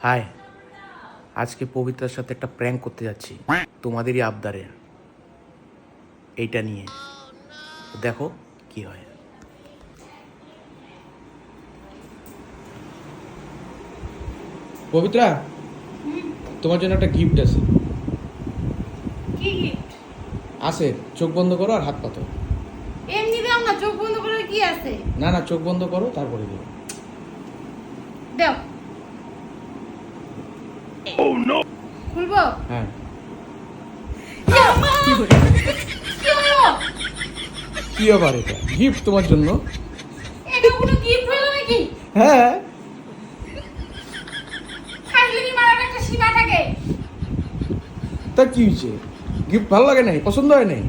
High, আজকে পবিত্রার সাথে একটা প্র্যাঙ্ক করতে যাচ্ছি তোমাদেরই আবদারে, এইটা নিয়ে দেখো কি হয়। পবিত্রা, তোমার জন্য একটা গিফট আছে। কি গিফট? আছে, চোখ বন্ধ করো আর হাত পাতো। এমনি দাও না, চোখ বন্ধ করে কি আছে? না না, চোখ বন্ধ করো তারপরে দিও। দাও। Oh no! খুলবো? হ্যাঁ। কি হলো? কি আবার এটা গিফট তোমার জন্য? এটা কোনো গিফট হলো নাকি? হ্যাঁ। ফাজলিমি মারার একটা সীমা থাকে। তা কি হয়েছে? গিফট ভালো লাগে নাই? পছন্দ হয় নাই?